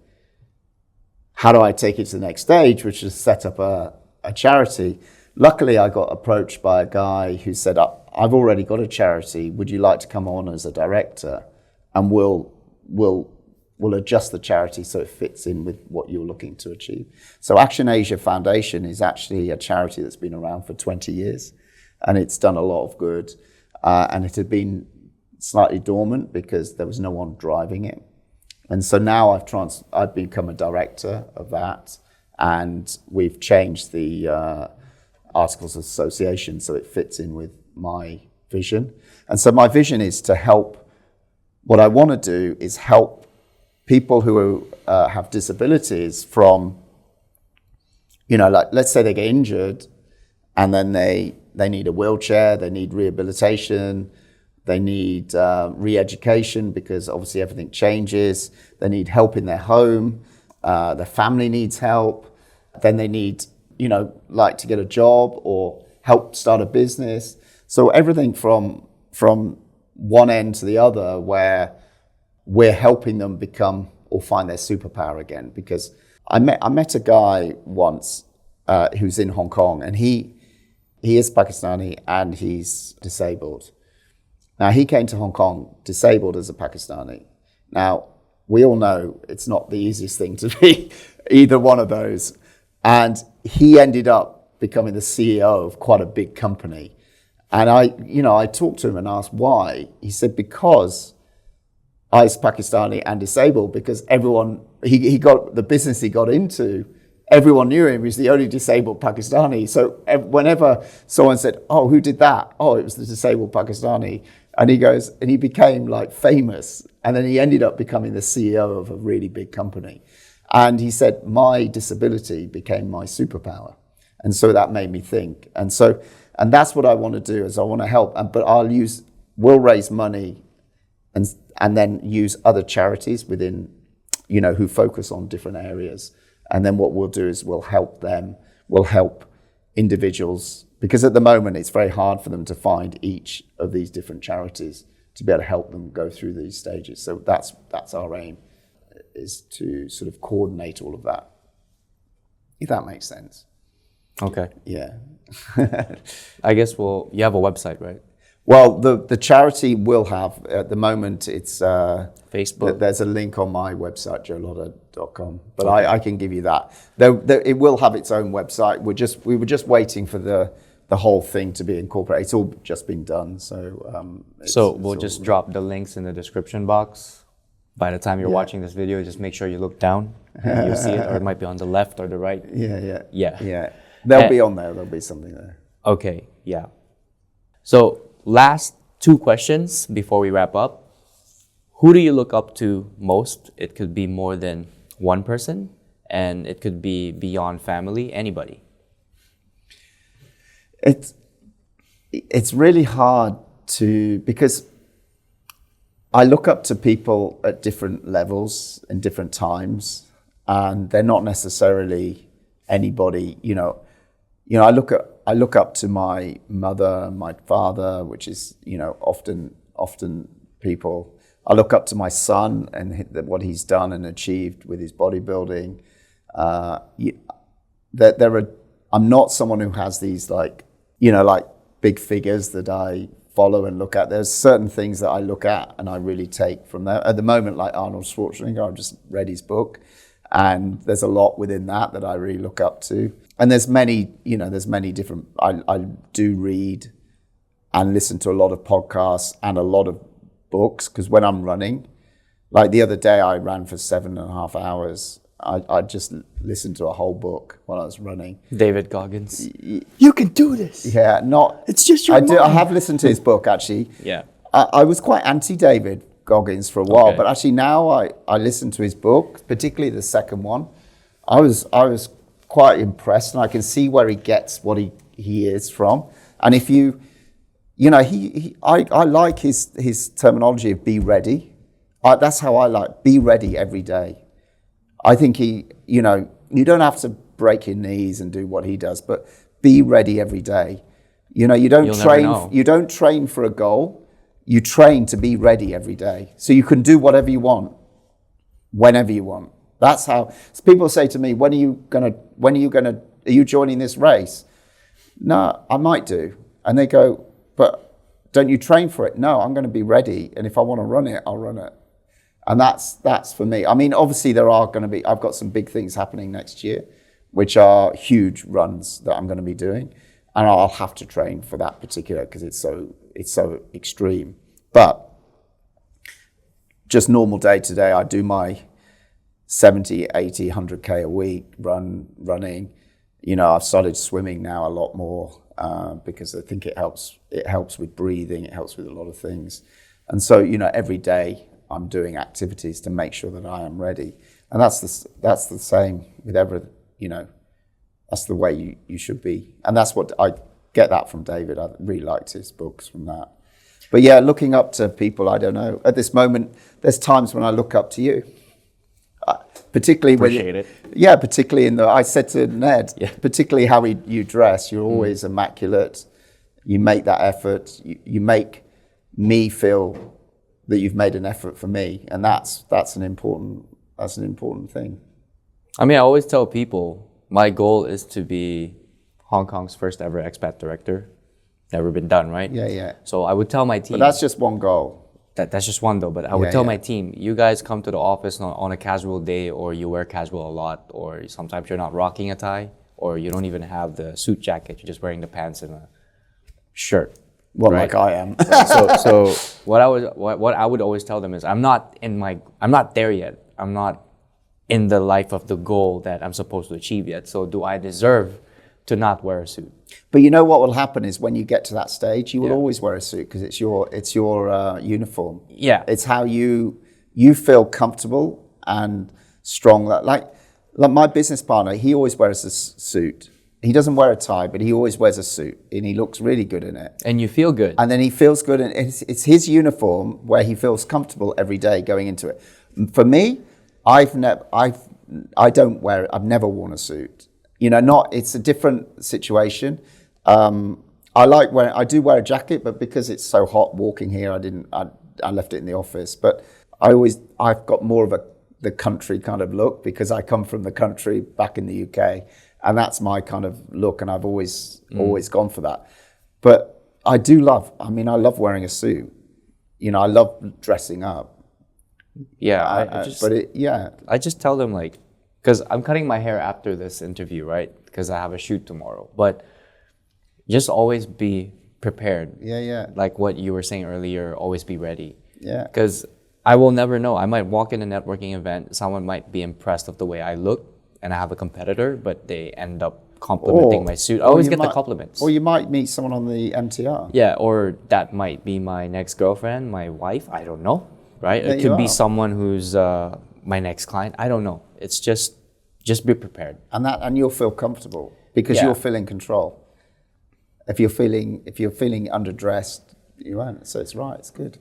how do I take it to the next stage, which is set up a charity? Luckily, I got approached by a guy who said, I've already got a charity. Would you like to come on as a director? And we'll adjust the charity so it fits in with what you're looking to achieve. So Action Asia Foundation is actually a charity that's been around for 20 years, and it's done a lot of good. And it had been slightly dormant because there was no one driving it. And so now I've become a director of that, and we've changed the Articles of Association so it fits in with my vision. And so my vision is to help, what I want to do is help people who have disabilities from, like let's say they get injured and then they need a wheelchair, they need rehabilitation, they need re-education because obviously everything changes, they need help in their home, their family needs help, then they need, like to get a job or help start a business. So everything from one end to the other where we're helping them become or find their superpower again. Because I met a guy once who's in Hong Kong, and he is Pakistani and he's disabled. Now, he came to Hong Kong disabled as a Pakistani. Now, we all know it's not the easiest thing to be either one of those. And he ended up becoming the CEO of quite a big company. And I talked to him and asked why. He said, because I was Pakistani and disabled, because everyone, he got the business he got into, everyone knew him. He was the only disabled Pakistani. So whenever someone said, oh, who did that? Oh, it was the disabled Pakistani. And he goes, and he became like famous. And then he ended up becoming the CEO of a really big company. And he said, my disability became my superpower. And so that made me think. And that's what I want to do, is I want to help. But we'll raise money and then use other charities within, who focus on different areas. And then what we'll do is we'll help individuals, because at the moment it's very hard for them to find each of these different charities to be able to help them go through these stages. So that's our aim, is to sort of coordinate all of that, if that makes sense. Okay. Yeah. I guess you have a website, right? Well, the charity will have, at the moment, it's Facebook. There's a link on my website, JoLodder.com, but okay. I can give you that. It will have its own website. We were just waiting for the the whole thing to be incorporated. It's all just been done. So we'll just drop the links in the description box. By the time you're watching this video, just make sure you look down and you'll see it, or it might be on the left or the right. Yeah. They'll be on there. There'll be something there. Okay, yeah. So last 2 questions before we wrap up. Who do you look up to most? It could be more than one person, and it could be beyond family, anybody. It's really hard because I look up to people at different levels and different times, and they're not necessarily anybody. I look up to my mother, my father, which is often people. I look up to my son and what he's done and achieved with his bodybuilding. I'm not someone who has these like big figures that I follow and look at. There's certain things that I look at and I really take from there. At the moment, like Arnold Schwarzenegger, I've just read his book, and there's a lot within that I really look up to. And there's many different. I do read and listen to a lot of podcasts and a lot of books, because when I'm running, like the other day I ran for 7.5 hours. I just listened to a whole book while I was running. David Goggins. You can do this. Yeah, it's just your mind. I have listened to his book, actually. Yeah. I was quite anti-David Goggins for a while, but actually now I listen to his book, particularly the second one. I was quite impressed, and I can see where he gets what he is from. And if I like his terminology of be ready. That's how I like, be ready every day. I think you don't have to break your knees and do what he does, but be ready every day. You don't train for a goal. You train to be ready every day. So you can do whatever you want, whenever you want. That's how. So people say to me, are you joining this race? No, I might do. And they go, but don't you train for it? No, I'm going to be ready. And if I want to run it, I'll run it. And that's for me. I mean, obviously I've got some big things happening next year, which are huge runs that I'm going to be doing. And I'll have to train for that particular, because it's so extreme. But just normal day to day, I do my 70, 80, 100K a week running. I've started swimming now a lot more because I think it helps with breathing. It helps with a lot of things. And so, every day I'm doing activities to make sure that I am ready. And that's the same with everything, that's the way you should be. And that's what I get that from David. I really liked his books from that. But yeah, looking up to people, I don't know. At this moment, there's times when I look up to you. Particularly Appreciate it. Yeah, particularly I said to Ned, particularly how you dress, you're always immaculate. You make that effort. You make me feel that you've made an effort for me, and that's an important thing. I mean, I always tell people my goal is to be Hong Kong's first ever expat director. Never been done, right? Yeah. So I would tell my team. But that's just one goal. That's just one though. But I would tell my team, you guys come to the office on a casual day, or you wear casual a lot, or sometimes you're not rocking a tie, or you don't even have the suit jacket. You're just wearing the pants and a shirt. Well, right? Like I am. So what I would always tell them is, I'm not there yet. I'm not in the life of the goal that I'm supposed to achieve yet. So do I deserve to not wear a suit? But you know what will happen is when you get to that stage, you will always wear a suit, because it's your uniform. Yeah. It's how you feel comfortable and strong. Like my business partner, he always wears a suit. He doesn't wear a tie, but he always wears a suit, and he looks really good in it. And you feel good. And then he feels good, and it's his uniform where he feels comfortable every day going into it. For me, I've never worn a suit. It's a different situation. I do wear a jacket, but because it's so hot walking here, I left it in the office. But I've got more of the country kind of look, because I come from the country back in the UK. And that's my kind of look, and I've always gone for that. But I love wearing a suit. I love dressing up. Yeah, I just tell them, like, because I'm cutting my hair after this interview, right? Because I have a shoot tomorrow. But just always be prepared. Yeah. Like what you were saying earlier, always be ready. Yeah. Because I will never know. I might walk in a networking event, someone might be impressed of the way I look, and I have a competitor, but they end up complimenting my suit. I always get the compliments. Or you might meet someone on the MTR. Yeah, or that might be my next girlfriend, my wife, I don't know, right? There it could be someone who's my next client, I don't know. It's just be prepared. And you'll feel comfortable because you'll feel in control. If you're feeling underdressed, you won't. So it's right, it's good.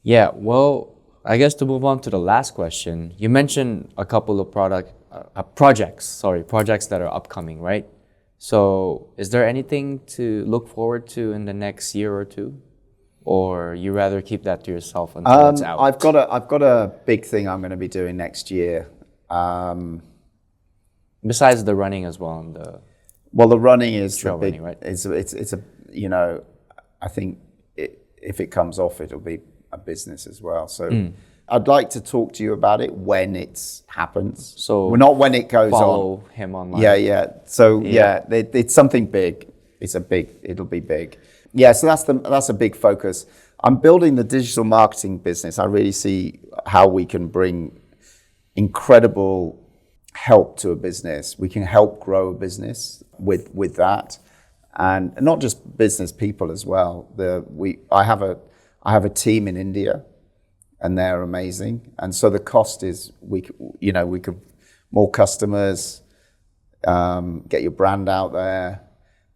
Yeah, well, I guess to move on to the last question, you mentioned a couple of projects that are upcoming, right? So is there anything to look forward to in the next year or two? Or you rather keep that to yourself until it's out? I've got a big thing I'm going to be doing next year. Besides the running as well. The running is trail the big, running, right? It's a, I think if it comes off, it'll be a business as well. So I'd like to talk to you about it when it happens. So well, not when it goes follow on. him online. Yeah. So it's something big. It'll be big. Yeah. So that's a big focus. I'm building the digital marketing business. I really see how we can bring incredible help to a business. We can help grow a business with that, and not just business people as well. I have a team in India, and they're amazing. And so the cost is we could more customers, get your brand out there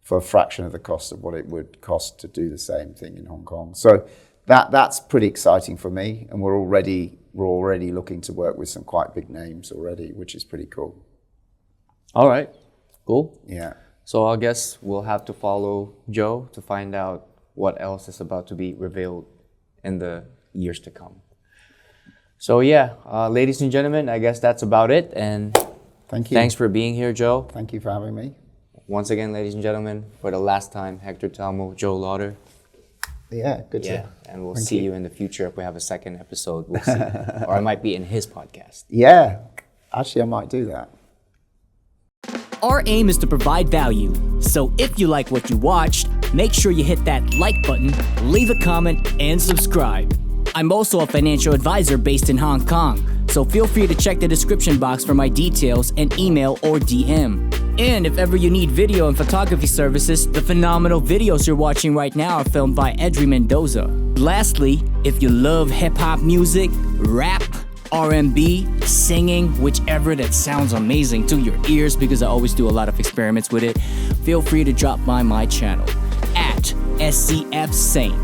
for a fraction of the cost of what it would cost to do the same thing in Hong Kong. So that's pretty exciting for me, and we're already looking to work with some quite big names already, which is pretty cool. All right, cool. Yeah. So I guess we'll have to follow Joe to find out what else is about to be revealed in the years to come. So yeah, ladies and gentlemen, I guess that's about it. And thank you. Thanks for being here, Joe. Thank you for having me. Once again, ladies and gentlemen, for the last time, Hector Telmo, Jo Lodder. Yeah, good to. Yeah, and we'll see you in the future if we have a second episode. We'll see. Or I might be in his podcast. Yeah, actually, I might do that. Our aim is to provide value. So if you like what you watched, make sure you hit that like button, leave a comment, and subscribe. I'm also a financial advisor based in Hong Kong, so feel free to check the description box for my details and email or DM. And if ever you need video and photography services, the phenomenal videos you're watching right now are filmed by Edry Mendoza. Lastly, if you love hip-hop music, rap, R&B, singing, whichever that sounds amazing to your ears, because I always do a lot of experiments with it, feel free to drop by my channel at SCF Saint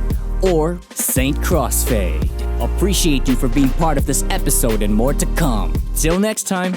or Saint Crossfade. Appreciate you for being part of this episode and more to come. Till next time.